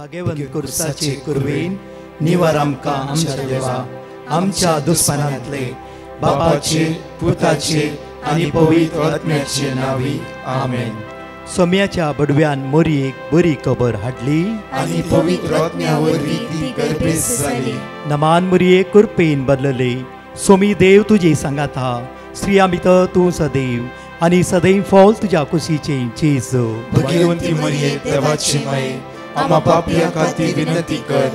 भगवंत कुर्साचे कुरवेन निवार आमकां आमच्या देवा आमच्या दुस्मनांतले बापाचे पुताचे आनी पवित्र आत्म्याचे नावी आमेन. सोम्याच्या बडव्यान मोरयेक बरी खबर हाडली आनी पवित्र आत्म्या वरवीं ती गर्भेस जाली. नमान मोरये कुरपेन बदलले सोमी देव तुजे सांगात हा स्त्रिया भितर तूं सदैव आनी सदैव फॉल तुज्या कुशीचे चेज. भगवंती मरिये देवाची माये आम्हा पापियां खातीर विनंती कर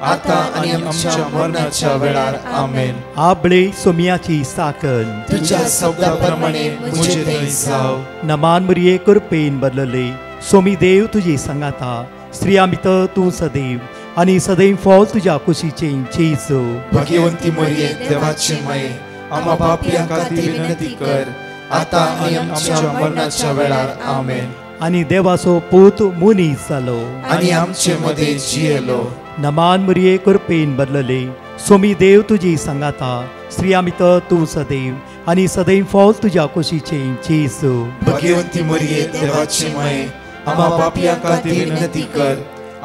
आता आनी आमच्या मरणाच्या वेळार आमेन. आबळे सोम्याची साकन तुझ्या शब्दा प्रमाणे मुझे थंय जाव. नमान मोरये कुरपेन बदलले सोमी देव तुजे सांगात हा स्त्रिया भितर तूं सदैव आनी सदैव फॉल तुज्या कुशीचे चेज. भगवंती मरिये देवाची माये आम्हा पापियां खातीर विनंती कर आता आनी आमच्या मरणाच्या वेळार आमेन. आनी देवाचो पूत मुनीस जालो आनी आमचे मदे जियेलो. नमान मोरये कुरपेन बदलले सोमी देव तुजी सांगात हा स्त्रिया भितर तूं सदैव आनी सदैव फॉल तुज्या कुशीचे चेज. भगवंती मरिये देवाची माये आम्हा पापियां खातीर विनंती कर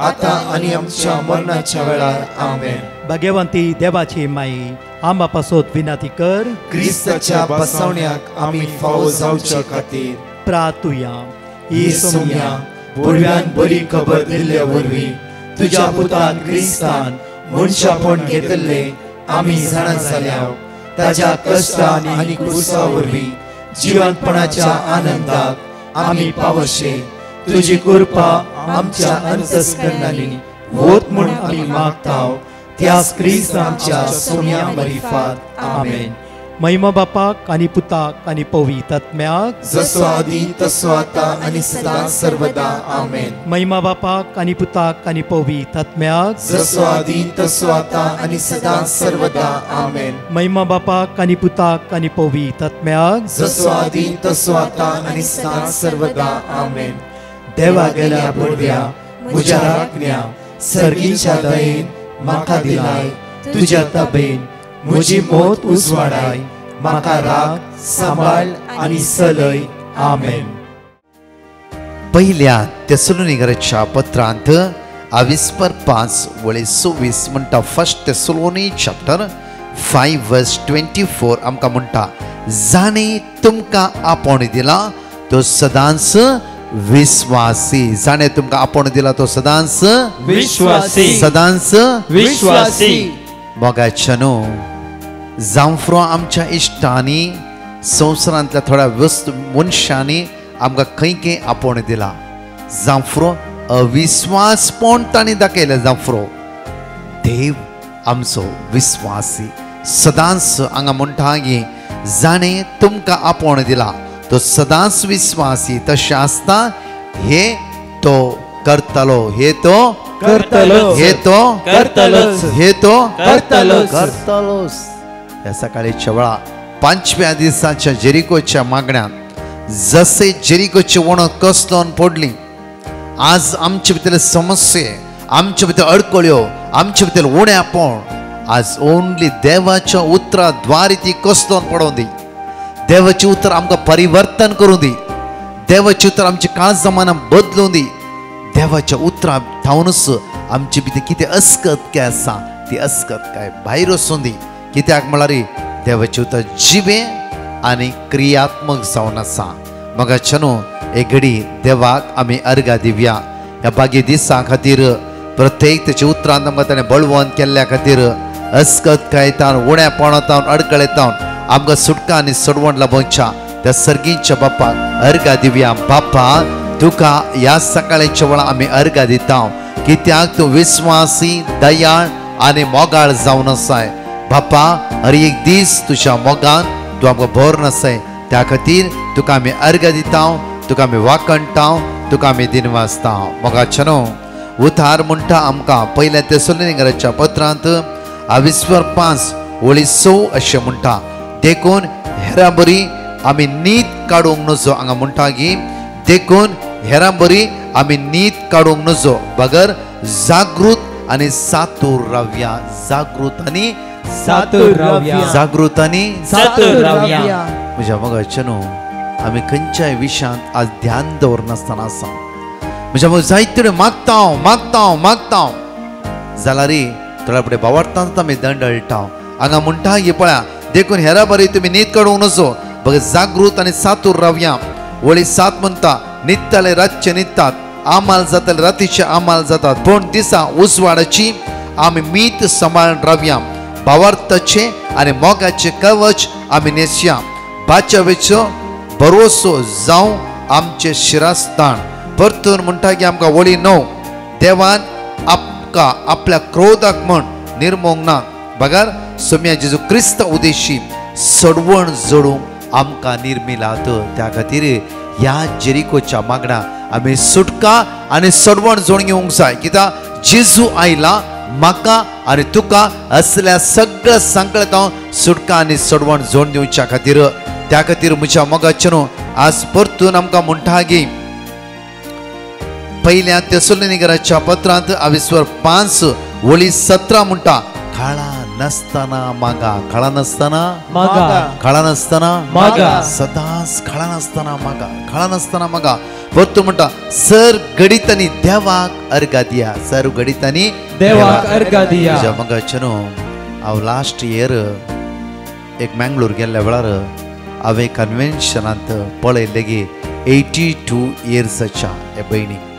आता आनी आमच्या मरणाच्या वेळार आमेन. भगवंती देवाचे माये आम्हा पासत विनंती कर क्रिस्ताच्या बसवण्याक आमी फावो जावच्या खातीर प्रार्थुया. ही सोम्या बडव्यान बरी खबर दिल्ल्या वरवीं तुज्या पुतान क्रिस्तान मनशापण घेतले आमी जाणा जाल्या ताज्या कश्टान आनी क्रुसा वरवीं जिवंतपणाच्या आनंदाक आमी पावशे. तुजी कृपा आमच्या अंतस्करणांनी वोत म्हूण आमी मागताव त्याच क्रिस्त आमच्या सोम्या मरिफात आमेन. महिमा बापाक आनी पुताक आनी पवित्र आत्म्याक जसो आदी तसो आता आनी सदां सर्वदा आमेन. महिमा बापाक आनी पुताक आनी पवित्र आत्म्याक जसो आदी तसो आता आनी सदां सर्वदा आमेन. महिमा बापाक आनी पुताक आनी पवित्र आत्म्याक जसो आदी तसो आता आनी सदां सर्वदा आमेन. देवा गेल्या बडव्या म्हज्या राखण्या सर्गीच्या दयेन म्हाका दिलाय तुज्या ताबेन म्हजी मोत उजवाडाय म्हाका राख सांबाळ आनी चलय आमेन. पहिल्या तेसलोनिकराच्या पत्रांत 22:5-26 म्हणटा. फर्स्ट तेसलोनी चॅप्टर 5:24 आमकां म्हणटा जाणे तुमकां आपोण दिला तो सदांच विश्वासी. जाणे तुमकां आपोण दिला तो सदांच विश्वासी. सदांच विश्वासी. मोगाच्यानो जांफ्रो आमच्या इश्टांनी संवसारांतल्या थोड्या वस्तू मनशांनी आमकां खंय खंय आपोण दिला. जांफ्रो अविश्वासपण तांणी दाखयले. जांफ्रो देव आमचो विश्वासी सदांच हांगा म्हणटा की जाणे तुमकां आपोण दिला तो सदांच विश्वासी. तशें आसता हे तो करतलो हे तो करतलोच. हे तो करतलोच. हे तो करतलोच. करतलोच. ह्या सकाळीच्या वेळा 5व्या दिसाच्या जेरिकोच्या मागण्यात जसे जेरिकोची वणत कसलोन पडली. आज आमचे भितर समस्ये आमचे भितर अडकळ्यो आमचे भितर उणेपण आज ओन्ली देवाच्या उतराद्वारे ती कसलोन पडोवन दी. देवाचे उतर आमकां परिवर्तन करूं दी. देवाचे उतर आमचे काळ जमाना बदलूं दी. देवाच्या उतरा थावनूच आमचे भितर कितें अस्कत काय आसा ती अस्कत काय भायर वचूं दी. कित्याक म्हळ्यार देवाचे उतर जिवे आनी क्रियात्मक जावन आसा. मोगाच्यानो एक घडी देवाक आमी अर्घा दिवया. ह्या बागे दिसा खातीर प्रत्येक तेच्या उतरांत आमकां ताणें बळवंत केल्ल्या खातीर अस्कत कायतान उणेपणांतावन अडकळेतावन आमकां सुटका आनी सोडवण लाभोवच्या त्या सर्गीच्या बापाक अर्घा दिवया. बापा तुका ह्या सकाळच्या वेळा आमी अर्घा दिता कित्याक तूं विश्वासी दयाळ आनी मोगाळ जावन आसाय. बापा हर एक दीस तुज्या मोगान तूं आमकां भरून आसाय. त्या खातीर तुका आमी अर्घा दिता तुका आमी वाकणटा तुका आमी दिनवासता. मोगाच्यानो उतार म्हणटा आमकां पहिल्या तेसलोनिकराच्या पत्रांत 22:5-6 अशें म्हणटा देखून हेरा बरी आमी नीत काडूंक नजो. हांगा म्हणटा की देखून हेरा बरी आमी नीत काडूंक नजो बगर जागृत आनी सातूर रावया. जागृत आनी सातूर रावया. जागृत आनी सातूर रावया. म्हज्या मोगाच्यानो आमी खंयच्याय विशयांत आज ध्यान दवरनासतना आसा. म्हज्या जायते मागता मागता जाल्यार थोड्या फुडें भावार्थांत आमी दंड हळटा हांगा म्हणटा हे पळया देखून हेरा बरी तुमी न्हीद काडूंक नजो बघ जागृत आनी सातूर रावया वळी 7 म्हणटा न्हिदताले रातचे न्हिदतात आमाल जाताले रातीचे आमाल जातात पूण दिसा उजवाडाची आमी मीत सांबाळून रावया भावार्थाचे आनी मोगाचे कवच आमी नेसया बाच्यावेचो भरोसो जावं आमचे शिरास्तान परतून म्हणटा की आमकां वळी न्हू देवान आमकां आपल्या क्रोधाक म्हण निर्मोंग ना बगार सोम्या जेजू क्रिस्त उदेशी सडवण जोडूंक आमकां निर्मिलात त्या खातीर ह्या जेरिकोच्या मागणा आमी सुटका आनी सडवण जोडून घेवंक जाय कित्याक जेजू आयला म्हाका आनी तुका असल्या सगळ्या संकटां सुटका आनी सडवण जोडून दिवच्या खातीर त्या खातीर म्हज्या मोगाचे न्हू आज परतून आमकां म्हणटा की पहिल्या तेसलोनिकराच्या पत्रांत आविस्वर 5 वळी 17 म्हणटा खाळा नसताना मागा खाळा नसताना मागा खाळा नसताना मागा सदांच खाळा नसताना मागा खाळा नसताना मागा परतून म्हणटा सर गडितांनी देवाक अर्घा दिया सर गडितांनी देवाक अर्घा दिया म्हज्या मोगाचे न्हू हांव लास्ट इयर एक मँगलोर गेल्ल्या वेळार हांवें कन्वेन्शनांत पळयलें की 82 इयर्साच्या हे भयणीक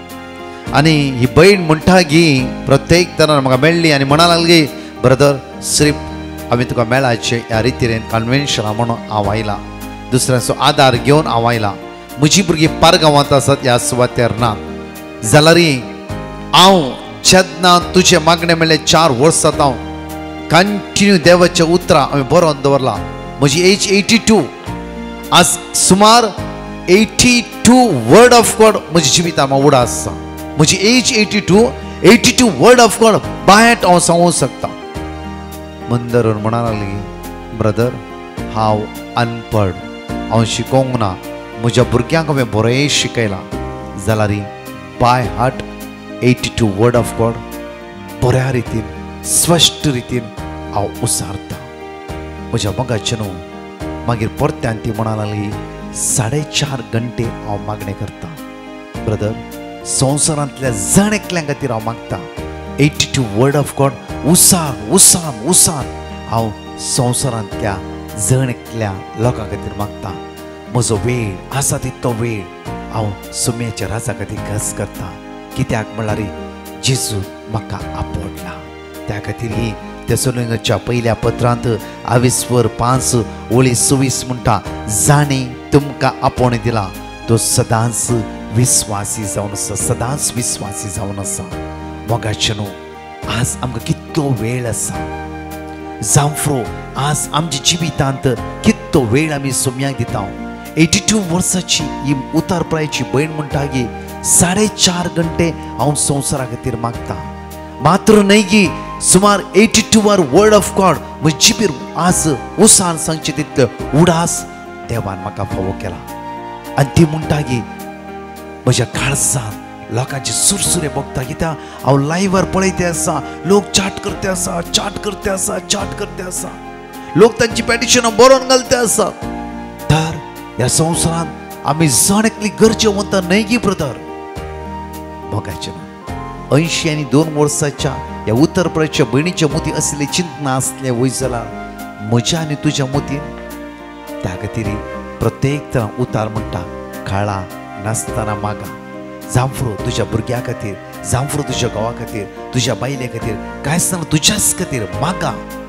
आनी ही भयण म्हणटा की प्रत्येक तरान म्हाका मेळ्ळी आनी म्हणा लागली ब्रदर सिर्फ आमी तुका मेळाचे ह्या रितीन कन्वेन्शना म्हणून हांव आयला दुसऱ्याचो आदार घेवन हांव आयला म्हजी भुरगीं पारगांवांत आसात ह्या सुवातेर ना जाल्यार हांव जेन्ना तुजे मागणें मेळ्ळें 4 वर्सां हांव कंटिन्यू देवाचें उतरां हांवें बरोवन दवरलां म्हजी एज 82 आज सुमार 82 वर्ड ऑफ गॉड म्हज्या जिवितांत उडा आसा म्हजी एज 82 वर्ड ऑफ गॉड बायट हांव सांगूंक शकता मंदरून म्हणा लागली ब्रदर हांव अनपड हांव शिकोवंक ना म्हज्या भुरग्यांक हांवें बरें शिकयलां जाल्यार by heart 82 word of God बऱ्या रितीन स्पश्ट रितीन हांव उसारता म्हज्या मोगाचे न्हू मागीर परत्यान ती म्हणा लागली 4.5 घंटे हांव मागणें करता ब्रदर संवसारांतल्या जण एकल्या खातीर हांव मागता 82 वर्ड ऑफ गॉड उसान हांव संवसारांतल्या जण एकल्या लोकां खातीर मागता म्हजो वेळ आसा तितलो वेळ हांव सुम्याच्या राजा खातीर खर्च करता कित्याक म्हळ्यार जेजू म्हाका आपडला त्या खातीर ही तेसलोनिकच्या पहिल्या पत्रांत आविस्वर 5 वळी 26 म्हणटा जाणी तुमकां आपोण दिला तो सदांच विस्वासी जावन आसा सदांच विस्वासी जावन आसा मोगाचे न्हू आज आमकां कितलो वेळ आसा जांफ्रो आज आमच्या जिवितांत कितलो वेळ आमी सोम्याक दिता 82 वर्साची ही उतारपरायची भयण म्हणटा की 4.5 घंटे हांव संवसारा खातीर मागता मात्र न्हय की सुमार 82 वर्ड ऑफ गॉड म्हजे जिबीर आज उसान सांगचे तितलो उडास देवान म्हाका फावो केला आनी ती म्हणटा की म्हज्या काळजान लोकांचे सुरसुरे बघता कित्याक हांव लायव्हार पळयते आसा लोक चाट करते आसा लोक तांची पॅटिशनां बरोवन घालते आसा तर ह्या संवसारांत आमी जण एकली गरजेवंत न्हय की ब्रदर मोगाचे 80 आनी 2 वर्साच्या ह्या उत्तर प्रदेशच्या भयणीच्या मतीं असले चिंतना आसले वय जाल्यार म्हज्या आनी तुज्या मतीन त्या खातीर प्रत्येक तरां उतार म्हणटा खाळा नासतना मागा जांफ्रो तुज्या भुरग्या खातीर जांफ्रो तुज्या घोवा खातीर तुज्या बायले खातीर कांय आसतना तुज्याच खातीर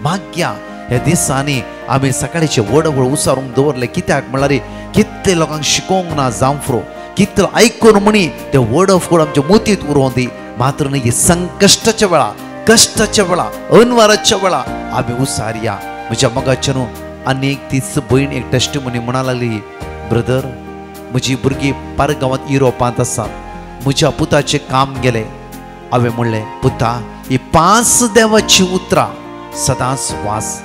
माग्या ह्या दिसांनी आमी सकाळीचे वडवड उसारूंक दवरले कित्याक म्हळ्यार कितले लोकांक शिकोवंक ना जांफ्रो कितलो आयकून म्हणी ते वर्ड ऑफ गॉड आमच्या मोतींत उरोवं दी मात्र न्ही संकश्टाच्या वेळा कश्टाच्या वेळा अनवाराच्या वेळा आमी उसारया म्हज्या मोगाचे न्हू आनी तीच भयण एक टेस्टिमोनी म्हणा लागली ब्रदर म्हजी भुरगीं पारगांवांत युरोपांत आसा म्हज्या पुताचें काम गेलें हांवें म्हणलें पुता ही 5 देवाची उतरां सदांच वास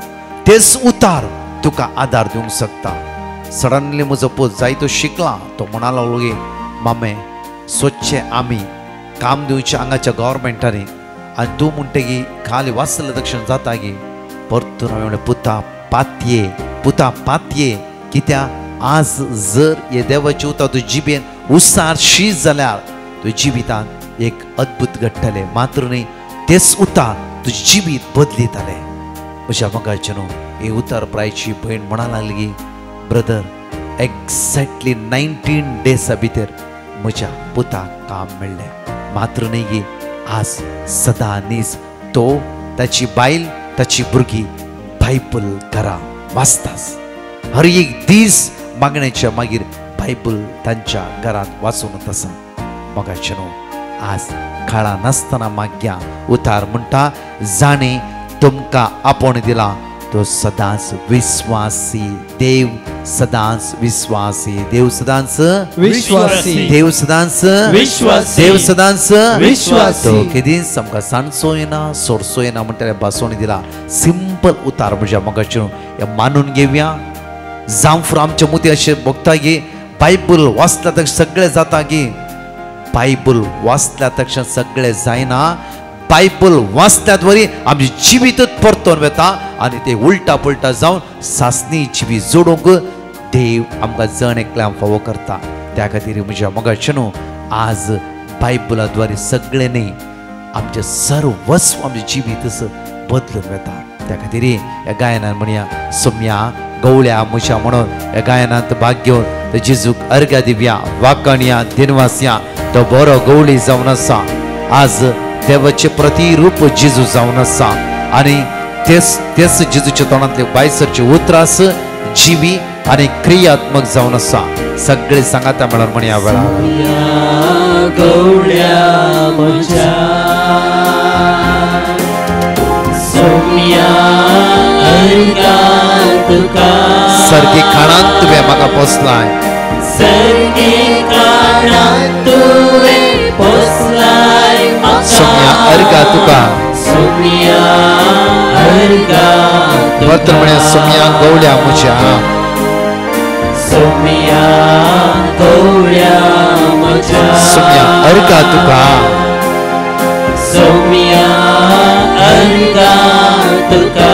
तेच उतार तुका आदार दिवंक शकता सडनली म्हजो पूत जायतो शिकला तो म्हणा लागलो गे मामे स्वच्छ आमी काम दिवचे हांगाच्या गव्हर्मेंटांनी आनी तूं म्हणटा की खाली वाचलं दक्षिण जाता गे परतून हांवें म्हणलें पुता पातये कित्याक आज जर हे देवाची उतार तूं जिबेन उसार शीत जाल्यार तुझ्या जिवितांत एक अद्भुत घडटले मात्र न्ही तेच उतार तुझे जिवीत बदलीतले म्हज्या मोगाचेनो हे उतार प्रायची भयण म्हणा लागली ब्रदर एक्झॅक्टली 19 डेजा भितर म्हज्या पुताक काम मेळ्ळें मात्र न्ही गे आज सदां न्हीज तो ताची बायल ताची भुरगीं बायबल घरा वाचतास हर एक दीस मागण्याच्या मागीर बायबल तांच्या घरांत वाचून आसा मोगाचेनो आज काळा नासतना माग्या उतार म्हणटा जाणे तुमकां आपोण दिला तो सदांच विश्वासी देव सदांच विश्वासी देव सदांच विश्वासी देव सदांच विश्वासी देव सदांच विश्वासी तो केदीस आमकां सांजचो येना सोरचो येना म्हणटा भासोन दिला सिंपल उतार म्हज्या मोगाचेनो हे मानून घेवया जावं फुडें आमच्या मदीं अशें भोगता गे बायबल वाचता तशें सगळें जाता गे बायबल वाचल्या तक्षण सगळें जायना बायबल वाचल्यात वरी आमची जिवीतच परतोन वता आनी ते उलटा पुलटा जावन सासणी जिवी जोडूंक देव आमकां जण एकल्याक फावो करता त्या खातीर म्हज्या मोगाचेनो आज बायबला द्वारे सगळें न्ही आमचें सर्वस्व आमचें जिवीत बदलून वता त्या खातीर ह्या गायनान म्हणया सोम्या गवळ्या म्हज्या म्हणून ह्या गायनांत भाग घेवन जेजूक अर्घ्या दिवया वाकण्या दिनवासिया तो बरो गवळी जावन आसा आज देवाचे प्रतिरूप जेजू जावन आसा आनी तेच जेजूच्या तोंडांतले बायसरचे उतरास जिवी आनी क्रियात्मक जावन आसा सगळे सांगाता म्हळ्यार म्हणया वेळार गवळ्या म्हज्या सोम्या अर्गां तुका सर्गी खाणांत तुवें म्हाका पोसलाय सर्गी खाणांत तुवें पोसलाय सोम्या अर्गा तुका सोम्या अर्गां भद्र म्हळ्यार सोम्या गवळ्या म्हज्या सोम्या गवळ्या म्हज्या सोम्या अर्गा तुका सोम्या अर्गां तुका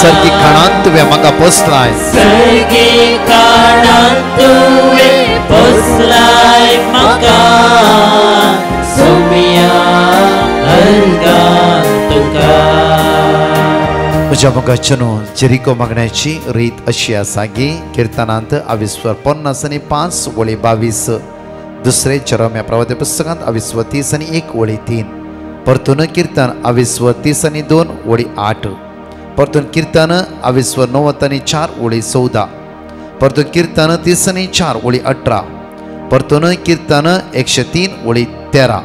सर्गी खाणांत तुवें म्हाका पोसलाय सर्गी खाणांत तुवें पोसलाय म्हाका सोम्या अर्गां तुका म्हज्या मोगाचेनो जेरिको मागण्याची रीत अशी आसा की किर्तनांत 20:50 वळी 22 दुसरे चरम्या प्रवादी पुस्तकांत 20:30 परतून कीर्तन 20:30 वळी 8 परतून कीर्तन 20:90 वळी 14 परतून कीर्तन 30:4 वळी 18 परतून कीर्तन 103 वळी 13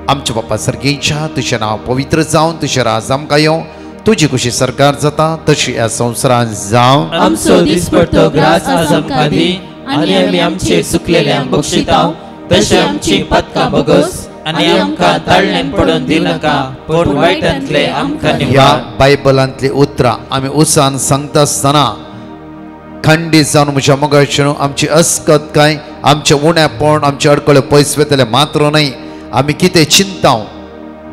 आमच्या बापा सर्गेच्या तुझें नांव पवित्र जावन तुझें राज आमकां येवं तुजी कुशी सरकार जाता तशी ह्या संवसारांत जावं आमचो दिसपडटो ग्रास आज आमकां दी आनी आमी आमचे चुकलेल्यांक बक्षितांव तशें आमची पदकां बगस आनी आमकां ताळ्ळेन पडोवन दिनाका पूण वायटांतले आमकां ह्या निवार बायबलांतली उतरां आमी उसान सांगता आसतना खंडीत जावन म्हज्या मोगाचेनो आमची अस्कत काय आमचे उणेपण आमचे अडकळे पयस वेतले मात्र न्हय आमी कितें चिंताव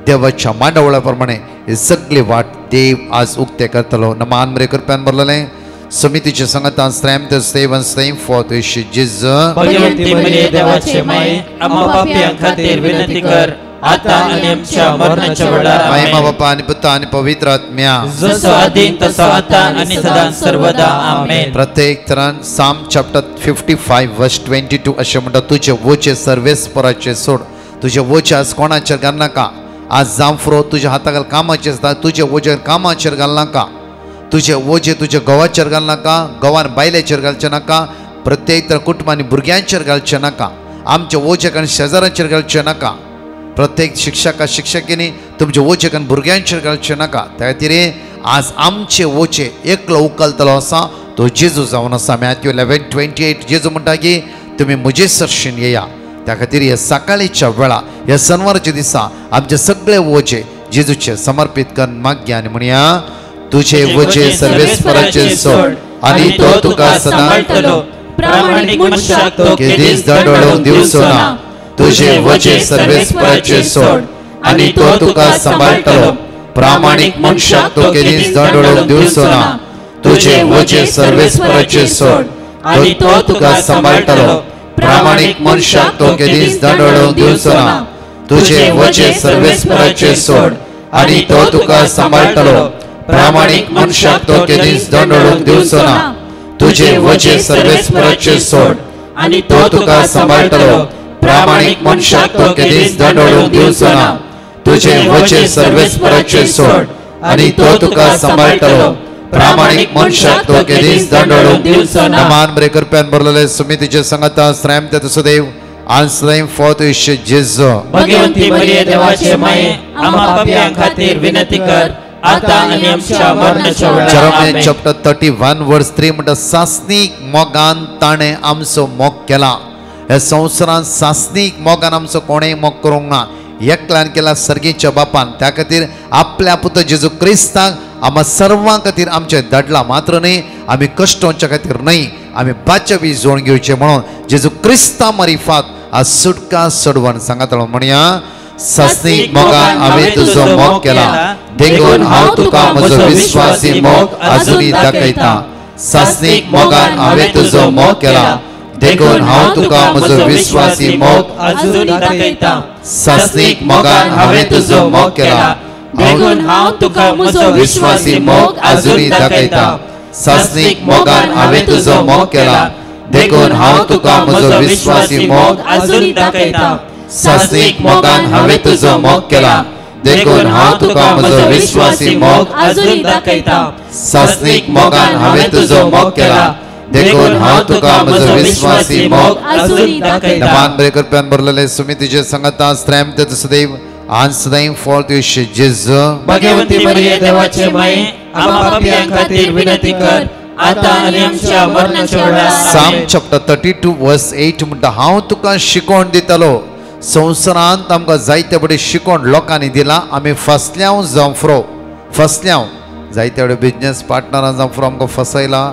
देवाच्या मांडवळा प्रमाणे हे सगळे वाट देव आज उक्ते करतलो नमान मरे कृप्यान बरलें समितीच्या संगतान स्त्रॅम सेवन स्त्रैम फॉर जिज भगवंती मरिये देवाचे माये आम्हा पापियां खातीर विनंती कर आता आनी आमच्या मरणाच्या वेळार माय आमेन. बापा आणि पुता आणि पवित्र आत्म्या जसो आदीन तसो आता आनी सदां सर्वदा आमेन. प्रत्येक तरान साम चॅप्टर 55 वर्स 22 अशें म्हणटा तुजे वोचे सर्वेस्पराचे सोड तुजे वोचे आज कोणाचेर घाल नाका आज जावं फुरो तुज्या हाताखाल कामाचेर आसता तुजे वोचेर कामाचेर घाल नाका तुजे वोचे तुज्या घोवाचेर घाल नाका घोवान बायलेचेर घालचे नाका प्रत्येक तर कुटुंबांनी भुरग्यांचेर घालचे नाका आमच्या वोचेक आनी शेजाऱ्यांचेर घालचे नाका प्रत्येक शिक्षका शिक्षकिनी तुमचे वोचेक आनी भुरग्यांचेर घालचे नाका त्या खातीर आज आमचे वोचे एकलो उखलतलो आसा तो जेजू जावन आसा मॅथ्यू 11:28 जेजू म्हणटा की तुमी म्हजे सरशीन येया त्या खातीर हे सकाळीच्या वेळा ह्या शनिवारच्या दिसा आमचे सगळे वोचे जेजूचे समर्पित करून मागया आनी म्हणया तुझे वोचे सर्वेस्पराचे सोड आनी तो तुका सांभाळटलो प्रामाणीक मनशाक तो केदीस दंडोळूंक दिवचो ना तुझे वचे सर्वेस्पराचे सोड आनी तो तुका सांभाळटलो प्रामाणीक मनशाक तो केदीस दंडोळूंक दिवचो ना तुझे वचे सर्वेस्पराचे सोड आनी तो तुका सांभाळटलो प्रामाणिक मनशाक तो केदीस दंडळूंक दिवचो ना तुझे वचे सर्वेस्पराचे सोड आणि तो तुका सांबाळटलो प्रामाणिक मनशाक तो केदीस दंडळूंक दिवचो ना तुझे वचे सर्वेस्पराचे सोड आणि तो तुका सांबाळटलो प्रामाणिक मनशाक तो केदीस दंडळूंक दिवचो ना तुझे वचे सर्वेस्पराचे सोड आणि तो तुका सांबाळटलो प्रामाणिक मनशाक तो केदीस दंडळूंक दिवचो ना मान बरे करप्यान बरलेले समितीचे संगता श्रेम ते सुदैव and slain for the issue Jesus. Bhagwanti मरिये देवाचे माये आम्हा पाप्यां खातीर विनंती कर आता आणि आमच्या मरणाच्या वेळार Jeremiah आमेन. chapter 31 verse 3 म्हणटा सासनीक मोगान ताणे आमचो मोग केला हे संवसारांत सासनीक मोगान आमचो कोणेय मोग करूंक ना एकल्यान केला सर्गीच्या बापान त्या खातीर आपल्या पुत्र जेजू क्रिस्ताक आम्हा सर्वां खातीर आमचे धाडला मात्र न्ही आमी कश्टांच्या खातीर न्ही आमी बाच्यावी जोड घेवचे म्हणून जेजू क्रिस्ता मारिफात आज सुटका सोडवण सांगातलो म्हणया सासनीक मोगान हांवें तुजो मोग केला देखून हांव तुका म्हजो विश्वासी मोग आजुनी दाखयता सासनीक मोगान हांवें तुजो मोग केला देखून हांव तुका म्हजो विश्वासी मोग आजुनी दाखयता सासनीक मोगान हांवें तुजो मोग केला देखून हांव तुका म्हजो विश्वासी मोग आजुनी दाखयता सासनीक मोगान हांवें तुजो मोग केला देखून हांव तुका म्हजो विश्वासी मोग आजुनी दाखयता सासनीक मोगान हांवें तुजो मोग केला देखून हांव तुका म्हजो विश्वासी मोग आजुनी दाखयता सासनीक मोगान हांवें तुजो मोग केला देखून हांव तुका म्हजो विश्वासी मोग आजुनी दाखयता नमान बरे करप्यान बरलेले सुमितीचे संगता श्रेम ते सदैव आन सदैव फॉर तुझे जेजू भगवंती मरिये देवाचे माये आम्हा पाप्यां खातीर विनंती कर आता आणि आमच्या मरणाच्या वेळार साम आमेन. चॅप्टर 32 वर्स 8 म्हणटा हांव तुका शिकोण दितलो संवसारांत आमकां जायते बडे शिकोण लोकांनी दिला आमी फसल्याव जांफ्रो फसल्याव जायते बडे बिजनेस पार्टनरां जांफ्रो आमकां फसयला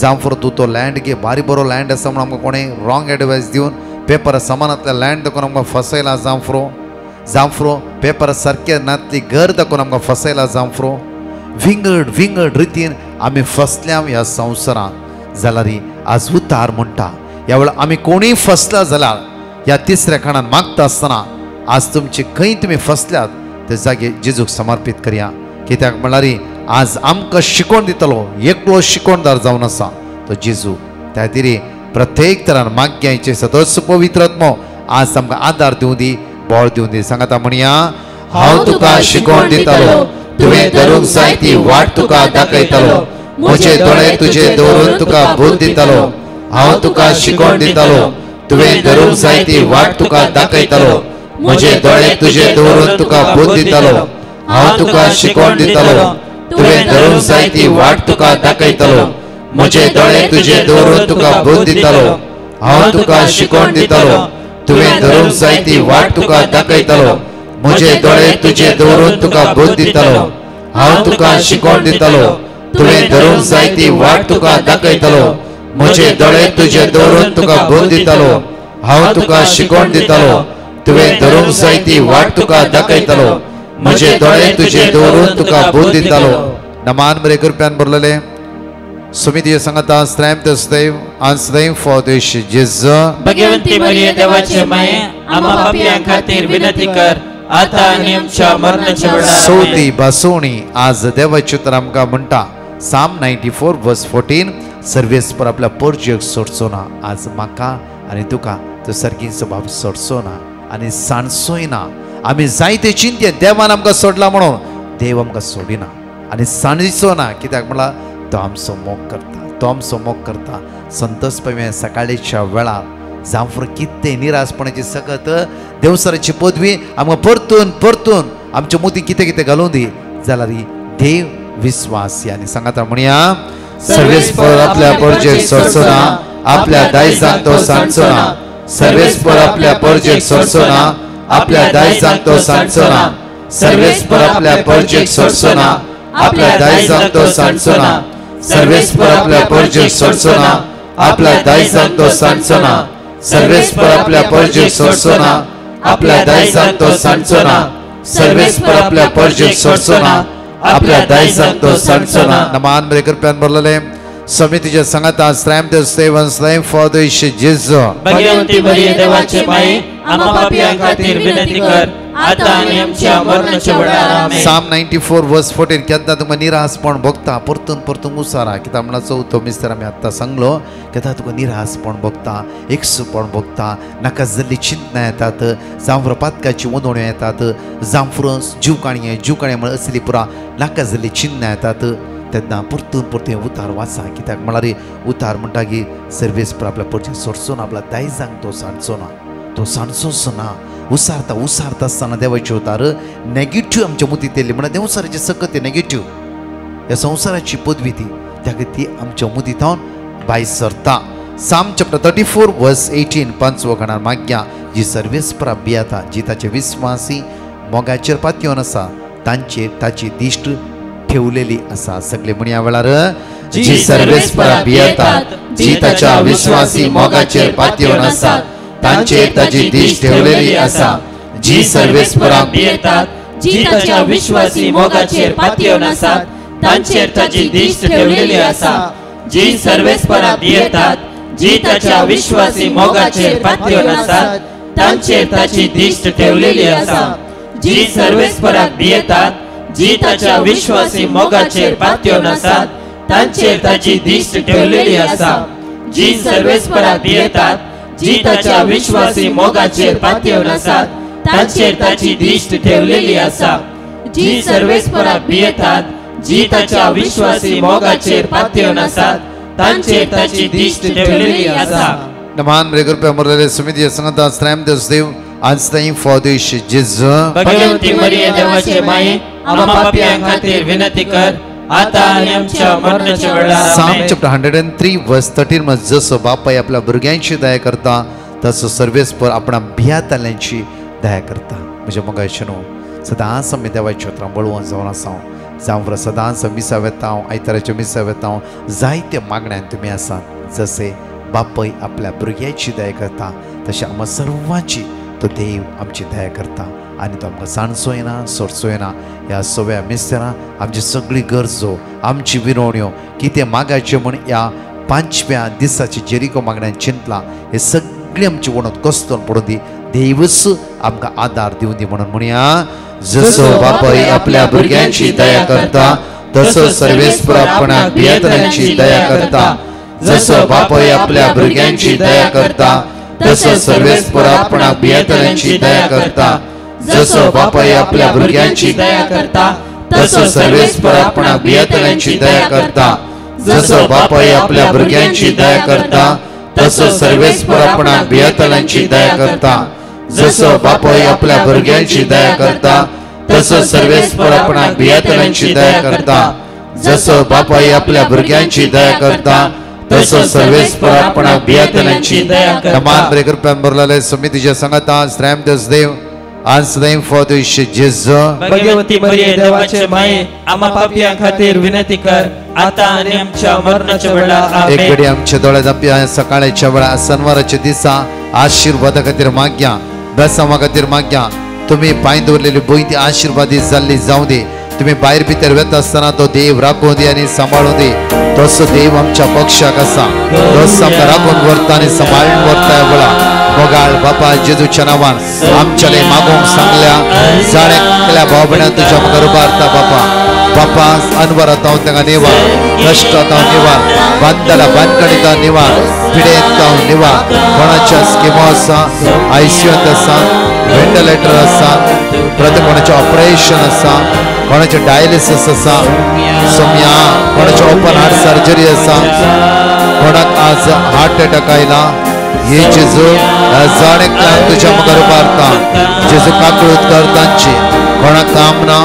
जांफ्रो तूं तो लँड घे बारी बरो लँड आसा म्हणून आमकां कोणें रॉंग एडवायस दिवन पेपर समानांतले लँड दाखोवन आमकां फसयला जांफ्रो पेपर सारके नातली घर दाखोवन आमकां फसयला जांफ्रो विंगड रितीन आमी फसल्याव ह्या संवसारांत जाल्यार आज उतार म्हणटा ह्या वेळार आमी कोणीय फसला जाल्यार ह्या तिसऱ्या खाणान मागता आसतना आज तुमचे खंय तुमी फसल्यात ते जागे जेजूक समर्पीत करया कित्याक म्हळ्यार आज आमकां शिकोण दितलो एकलो शिकोणदार जावन आसा तो जेजू त्या खातीर प्रत्येक तरान माग्याचे सदस्य पवित्र आत्मो आज आमकां आदार दिवं दी बोळ दिवं दी सांगाता म्हणया हांव तुका शिकोण दितलो तुवें धरूंक जाय ती वाट तुका दाखयतलो म्हजे दोळे तुजे दवरून तुका बोध दितलो हांव तुका शिकोण दितलो तुवें धरूंक जाय ती वाट तुका दाखयतलो म्हजे दोळे तुजे दवरून तुका बोध दितलो हांव तुका शिकोण दितलो तुवें धरूंक जाय ती वाट तुका दाखयतलो म्हजे दोळे तुजे दवरून तुका बोध दितलो हांव तुका शिकोण दितलो तुवें धरूंक जाय ती वाट तुका दाखयतलो म्हजे दोळे तुजे दवरून तुका बोध दितलो हांव तुका शिकोण दितलो तुवें धरूंक जाय ती वाट तुका दाखयतलो म्हजे दोळे तुजे दवरून तुका बोध दितलो हांव तुका शिकोण दितलो तुवें धरूंक जाय ती वाट तुका दाखयतलो म्हजे दोळे तुजे दवरून तुका बोध दितलो नमान बरे करप्यान बरलेले समिती सांगता श्रेम ते सदैव आन सदैव फॉर दिस जेजू भगवंती मरिये देवाचे माये आम्हा पाप्यां खातीर विनंती कर आता आणि आमच्या मरणाच्या वेळार आमेन. सोती बासोणी आज देवाचे उतर आमकां म्हणटा साम 94 वर्स 14 सर्वेस्पर आपल्या परजेक सोडचो ना आज म्हाका आनी तुका तो सारकी स्वभाव सोडचो ना आनी सांडचोय ना आमी जायते चिंते देवान आमकां सोडला म्हणून देव आमकां सोडिना आनी सांडचो ना कित्याक म्हळ्यार तो आमचो मोग करता संतोष पवे सकाळीच्या वेळार जांफ्र कितें निराशपणाची सकत देवसराची पदवी आमकां परतून आमच्या मोती कितें घालूं दी जाल्यार देव विश्वास आनी सांगाता म्हणया सर्वेस्पर आपल्या परजेक सोडचो ना आपल्या दायजांक तो सांडचो ना सर्वेस्पर आपल्या परजेक सोडचो ना आपल्या दायजांक तो सांडचो ना सर्वेस्पर आपल्या परजेक सोडचो ना आपल्या दायजांक तो सांडचो ना सर्वेस्पर आपल्या परजेक सोडचो ना आपल्या दायजांक तो सांडचो ना सर्वेस्पर आपल्या परजेक सोडचो ना आपल्या दायजांक तो सांडचो ना सर्वेस्पर आपल्या परजेक सोडचो ना आपल्या दायजांक तो सांडचो ना नमान बरे करप्यान बरलेले समितीच्या संगता स्त्रॅम the seven slime for the जेजू भगवंती मरिये देवाचे माये आम्हा पापियां खातीर विनंती कर आता आनी आमच्या मरणाच्या वेळार आमेन. Psalm 94 verse 14 केन्ना तुका निरासपण भोगता परतून परतून उसारा कित्याक म्हणल्यार चवथो मिस्तर आमी आत्तां सांगलो केन्ना तुका निरासपण भोगता एकसूपण भोगता नाका जाल्ली चिंतना येतात जांव पातकाची वंदोण्यो येतात जांव जीव काणये म्हळ्यार असली पुरा नाका जाल्ली चिंतना येतात तेन्ना परतून परतून उतार वाचा कित्याक म्हळ्यार उतार म्हणटा की सर्वेस्पर आपल्या परचे सोडचो ना आपल्या दायजांक तो सांडचोच ना उसारता आसतना देवाचे उतार नेगेटिव्ह आमच्या मुतीत येयल्ली म्हळ्यार देवसाराची सकत नेगेटिव्ह ह्या संवसाराची पदवी ती आमच्या मुतींतावन भायर सरता. Psalm chapter 34 verse 18 पांचवो खणान माग्या जी सर्वेस्परा भियेता जी ताचे विस्वासी मोगाचेर पातयेवन आसा तांचेर ताची दिश्ट ठेवलेली आसा. सगळे म्हणया वेळार जी सर्वेस्परा भियेतात जी ताच्या विश्वासी मोगाचेर पातयेवन आसा तांचेर ताची दिश्ट ठेवलेली आसा. जी सर्वेस्पराक भियेतात जी ताच्या विश्वासी मोगाचेर पातयेवन आसात तांचेर ताची दिश्ट ठेवलेली आसा. जी सर्वेस्पराक भियेतात जी ताच्या विश्वासी मोगाचेर पातयेवन आसात तांचेर ताची दिश्ट ठेवलेली आसा. जी सर्वेस्पराक भियेतात जी ताच्या विश्वासी मोगाचेर पातयेवन आसात तांचेर ताची दिश्ट ठेवलेली आसा. जी सर्वेस्पराक भियेतात जी ताच्या विश्वासी मोगाचेर पातयेवन आसात तांचेर ताची दिश्ट ठेवलेली आसा. जी सर्वेस्पराक भियेतात जी ताच्या विश्वासी मोगाचेर पातयेवन आसात तांचेर ताची दिश्ट ठेवलेली आसा. नमान रेगुरप्या मुरलेले समिती संगता स्त्रॅम देव आज ताई फॉर द जेजू भगवंती मरिये देवाचे माये आम्हा पापियां खातीर विनंती कर आता आनी आमच्या मरणाच्या वेळार Psalm आमेन. chapter 103 verse 13 मध्ये जसो बापाय आपल्या भुरग्यांची दया करता तसो सर्वेस्पर आपणा भियाताल्यांची दया करता. म्हणजे मोगाचेनो सदांच आमी देवाच्या उतरां बळवून जावन आसा जावं सदांच मिसा वेता आयताराच्या मिसा वेता जायत्या मागण्यान तुमी आसात जसे बापय आपल्या भुरग्याची दया करता तशें आम्हा सर्वांची तो देव आमची दया करता आनी तो आमकां सांडचो येना सोडचो येना. ह्या सगळ्या मिस्तेरां आमची सगळी गरजो आमची विनवण्यो कितें मागायचें म्हण ह्या 5व्या दिसाची जेरिको मागण्यान चिंतला हे सगळी आमची वणत कस्तोन पडून दी देवच आमकां आदार दिवन दी म्हणून म्हणया जसो बापाय आपल्या भुरग्यांची दया करता तसो सर्वेस्पर आपणाक भियेतल्यांची दया करता. जसो बापाय आपल्या भुरग्यांची दया करता तसो सर्वेस्पर आपणाक भियेतल्यांची दया करता. जसो बापाय आपल्या भुरग्यांची दया करता तसो सर्वेस्पर आपणाक भियेतल्यांची दया करता. जसो बापाय आपल्या भुरग्यांची दया करता तसो सर्वेस्पर आपणाक भियेतल्यांची दया करता. जसो बापाय आपल्या भुरग्यांची दया करता तसो सर्वेस्पर आपणाक भियेतल्यांची दया करता. जसो बापाय आपल्या भुरग्यांची दया करता तसो सर्वेस्पर आपणाक भियेतल्यांची दया करता. नमान बरे कृपेन बरलेले समितीच्या संगता स्त्रॅम देव आज ताई फॉर द जेजू भगवंती मरिये देवाचे माये आम्हा पापियां खातीर विनंती कर आता आनी आमच्या मरणाच्या वेळार एक आमेन. घडी आमच्या दोळ्यात आपल्या सकाळच्या वेळा शनिवाराच्या दिसा आशीर्वादा खातीर माग्या बेसांवा खातीर माग्या. तुम्ही पांय दवरलेली बोय ती आशीर्वादीत जाल्ली जावं दी. तुम्ही भायर भितर वेता आसतना तो देव राखूं दी आनी सांबाळूं दी. तसो देव आमच्या पक्षाक आसा तसो आमकां राखून व्हरता आनी सांबाळून व्हरता ह्या वेळा मोगाळ बापा जेजूच्या नांवान आमच्याले मागोवंक सांगल्या जाणे केल्या भाव भयणां तुज्या आमकां रुबारता बापा अनवरात हांव तांकां निवार कश्टांत हांव निवार बांदला बांदकडीत हांव निवार पिडेंत हांव निवार. कोणाच्या स्किमो आसा आयसीयूंत आसा व्हेंटिलेटर आसा प्रत्येक कोणाचें ऑपरेशन आसा कोणाचें डायलिसीस आसा सोम्या कोणाचें ओपन हार्ट सर्जरी आसा कोणाक आज हार्ट अटॅक आयला हे जेजू जाणेक तुज्या मुखार उबारता. जेजू काकळूत कर तांची कोणाक काम ना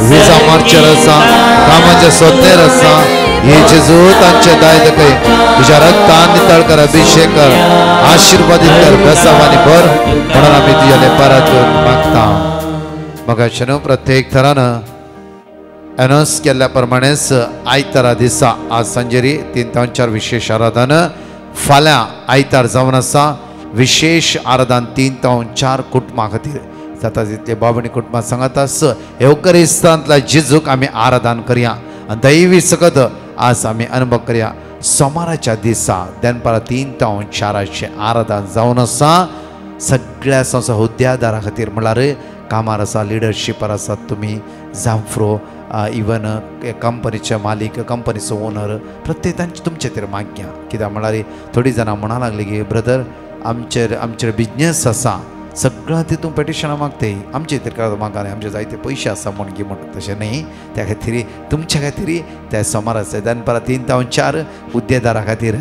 विजा मार्चर आसा कामाचे सोदेर आसा हे जेजू तांचे दाय दखय तुज्या रक्तान नितळ कर अभिषेक कर आशीर्वादीत कर बेसावानी भर म्हणून आमी तुज्याले परत मागता. मगाच्यान प्रत्येक तरान अनाउन्स केल्ल्या प्रमाणेच आयतारा दिसा आज सांजेरी 3 ते 4 विशेष आराधन फाल्यां आयतार जावन आसा विशेष आराधन 3 ते 4 कुटुंबां खातीर जाता तितले बाबणी कुटुंबां सांगात आस एवकरिस्तांतल्या जेजूक आमी आराधन करया आनी दैवी सकत आज आमी अनुभव करया. सोमाराच्या दिसा दनपारां 3 ते 4 आराधन जावन आसा सगळ्या संस्था हुद्द्यादारा खातीर म्हळ्यार कामार आसा लिडरशिपार आसात तुमी जांफ्रो इवन कंपनीचे मालीक कंपनीचो ओनर प्रत्येक तुमचे खातीर माग्या कित्याक म्हळ्यार थोडी जाणां म्हणा लागली की ब्रदर आमचे बिजनेस आसा सगळं तितून पेटिशनां मागताय आमचे खातीर म्हाका आमचे जायते पयशे आसा म्हण की म्हण तशें न्ही त्या खातीर तुमच्या खातीर त्या सोमार आसा दनपारां 3 ते 4 हुद्देदारा खातीर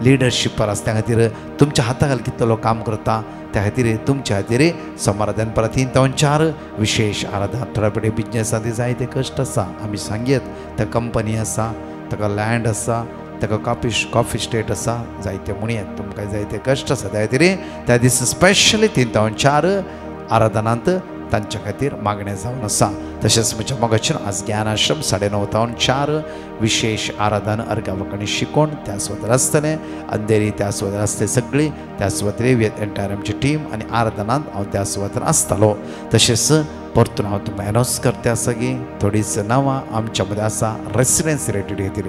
लिडरशिपार आसा त्या खातीर तुमच्या हाताखाल कितलो काम करता त्या खातीर तुमच्या खातीर सोमारा दनपारां 3 ते 4 विशेष आराधना थोड्या बिजनेसांत जायते कश्ट आसा आमी सांगयत त्या कंपनी आसा ताका लँड आसा ताका कॉफी स्टेट आसा जायते म्हणयात तुमकां जायते कश्ट आसा त्या खातीर त्या दीस स्पेशली 3 ते 4 आराधनांत तांच्या खातीर मागणें जावन आसा तशेंच म्हज्या मोगाच्यान आज ज्ञानाश्रम 9:30 ते 4 विशेष आराधन अर्गावकणी शिकोवन त्या सुवातेर आसतलें अंधेरी त्या सुवातेर आसतली सगळीं त्या सुवातेर एंटायर आमची टीम आनी आराधनांत हांव त्या सुवातेर आसतलो तशेंच परतून हांव तुमकां एनावन्स करता आसा की थोडींच नांवां आमच्या मदें आसा रेसिडेंस रिट्रीट खातीर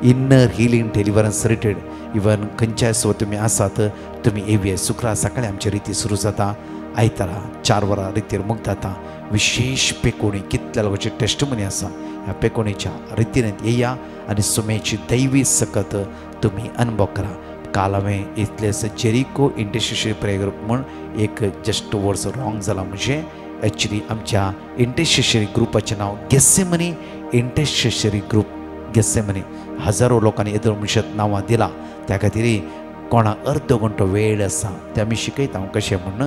इन्नर हिलींग डेलिव्हरन्स रिट्रीट इवन खंयच्याय सुवात तुमी आसात तुमी येवया शुक्रार सकाळीं आमची रिती सुरू जाता आयतारा 4 वरां रितीर मुक्त जाता विशेष पेकोणी कितल्या लोकांची टेस्टमनी आसा ह्या पेकोणीच्या रितींत येया आनी सुमेची दैवी सकत तुमी अनुभव करा काल हांवें इतलेच जेरिको इंटरसेशनरी प्रेयर ग्रूप म्हूण एक जस्ट वर्स रॉंग जाला म्हणजे एक्चुली आमच्या इंटरसेशनरी ग्रुपाचें नांव गेसेमनी इंटरसेशनरी ग्रूप गेसेमनी हजारो लोकांनी येदर मनशात नांवां दिलां त्या खातीर कोणाक अर्द घंटो वेळ आसा ते आमी शिकयता हांव कशें म्हण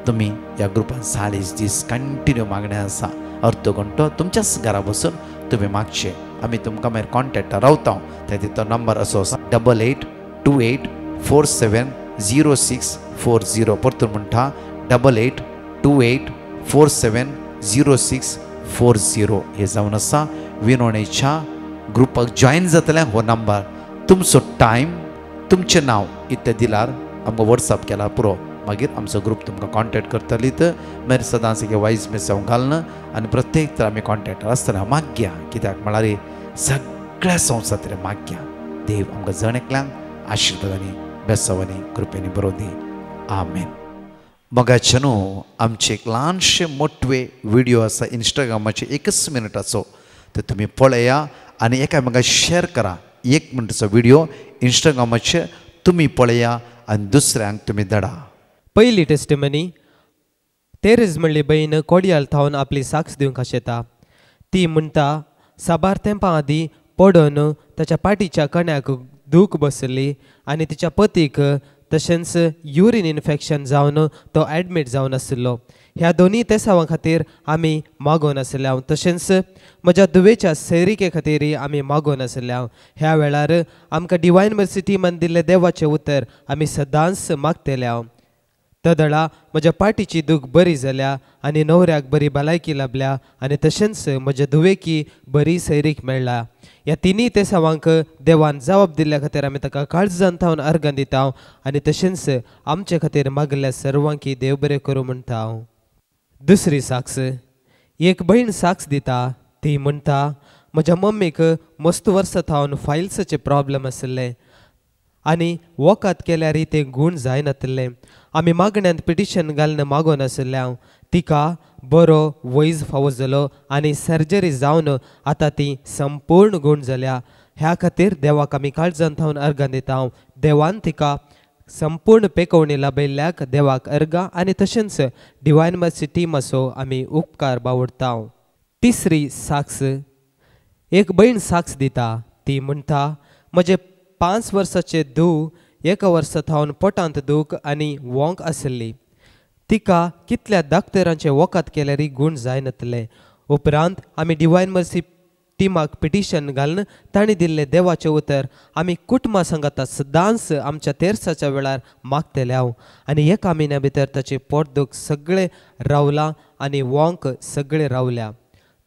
तुमी ह्या ग्रुपान 40 दीस कंटिन्यू मागणें आसा अर्द घंटो तुमच्याच घरा बसून तुमी मागचे आमी तुमकां मागीर कॉन्टेक्टार रावता त्या तो नंबर असो आसा 8828470640 परतून म्हणटा 8828470640 हे जावन आसा विनोणेच्या ग्रुपाक जॉईन जातले हो नंबर तुमचो टायम तुमचें नांव इतलें दिल्यार आमकां वॉट्सअप केला पुरो मागीर आमचो ग्रूप तुमकां कॉन्टेक्ट करतली तर मागीर सदांच वायज मेस जावंक घालना आनी प्रत्येक तर आमी कॉन्टेक्टार आसतना माग्या कित्याक म्हळ्यार सगळ्या संवसार माग्या देव आमकां जण एकल्यांक आशिर्वादांनी बेसावांनी कृपेनी बरो दी आमेन मोगाच्या न्हू आमचे एक ल्हानशे मोठवे व्हिडिओ आसा इंस्टाग्रामाचे 1 मिनटाचो तो तुमी पळया आनी एकामेकांक शेअर करा 1 मिनटाचो व्हिडिओ इंस्टाग्रामाचेर तुमी पळया आनी दुसऱ्यांक तुमी धाडा पयली टेस्टिमनी तेरेज म्हणली बहीण कोडयाल थावन आपली साक्ष दिवंक आशेता ती म्हणटा साबार तेंपां आदीं पडून ताच्या पाठीच्या कण्याक दूख बसली आनी तिच्या पतीक तशेंच युरीन इन्फेक्शन जावन तो एडमीट जावन आशिल्लो ह्या दोनी तेसावां खातीर आमी मागोवन आसल्या तशेंच म्हज्या दुवेच्या सैरिके खातीर आमी मागोवन आसल्या ह्या वेळार आमकां डिवायन मर्सी टिमान दिल्लें देवाचें उतर आमी सदांच मागतल्या तदळा म्हज्या पाठीची दूख बरी जाल्या आनी न्हवऱ्याक बरी भलायकी लाभल्या आनी तशेंच म्हज्या दुवेकी बरी सैरीक मेळ्ळा ह्या तिनी तेसावांक देवान जबाब दिल्ल्या खातीर आमी ताका काळजान थावन अर्घ दिता आनी तशेंच आमचे खातीर मागल्या सर्वांकी देव बरें करूं म्हणटा दुसरी साक्ष एक भयण साक्ष दिता ती म्हणटा म्हज्या मम्मीक मस्त वर्सां थावन फायल्साचे प्रॉब्लेम आसले आनी वकात केल्यार ते गूण जायनासले आमी मागण्यांत पिटिशन घालून मागोवन आसल्या तिका बरो वैज फावो जालो आनी सर्जरी जावन आतां ती संपूर्ण गूण जाल्या ह्या खातीर देवाक आमी काळजान थावन अर्घ दिता देवान तिका संपूर्ण पेकोवणी लाभयल्ल्याक देवाक अर्घा आनी तशेंच डिवायन मर्सी टिमाचो आमी उपकार बावडटा तिसरी साक्ष एक भयण साक्ष दिता ती म्हणटा म्हजे 5 वर्साचे धूव 1 वर्स थावन पोटांत दूख आनी वोंक आसली तिका कितल्या डाक्टरांचे वखद केल्यारय गूण जायनासले उपरांत आमी डिवायन मर्सी टिमाक पिटिशन घालून तांणी दिल्लें देवाचें उतर आमी कुटुंबा सांगाता सदांच आमच्या तेरसाच्या वेळार मागतल्या आनी 1 म्हयन्या भितर ताचें पोटदूख सगळें रावलां आनी वोंक सगळें रावल्या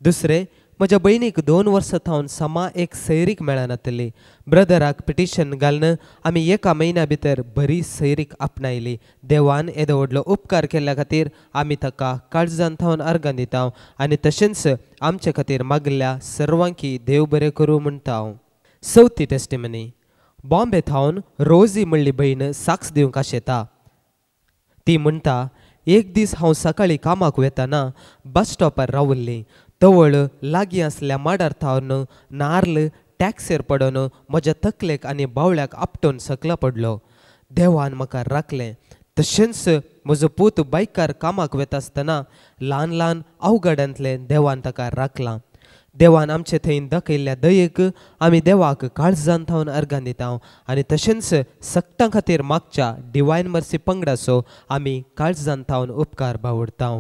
दुसरें म्हज्या भयणीक 2 वर्सां थावन समा एक सैरीक मेळनासली ब्रदराक पिटिशन घालून आमी 1 म्हयन्या भितर बरी सैरीक आपणायली देवान येदो व्हडलो उपकार केल्ल्या खातीर आमी ताका काळजान थावन अर्घ दिता आनी तशेंच आमचे खातीर मागल्या सर्वांकी देव बरें करूं म्हणटा चवथी टेस्टिमनी बॉम्बे थावन रोजी म्हणली बहीण साक्स दिवंक आशेता. ती म्हणटा, एक दीस हांव सकाळी कामाक वेताना बस स्टॉपार रावल्ली. तवळ लागीं आसल्या माडार थावन नार्ल टॅक्सीर पडून म्हज्या तकलेक आनी बावळ्याक आपटून सकला पडलो. देवान म्हाका राखलें. तशेंच म्हजो पूत बायकार कामाक वेता आसतना ल्हान ल्हान अवघडांतलें देवान ताका राखलां. देवान आमचे थंय दाखयल्ल्या दयेक आमी देवाक काळजान थावन अर्गां दिता आनी तशेंच सक्तां खातीर मागच्या डिवायन मर्सी पंगडाचो आमी काळजान थावन उपकार बावडटा.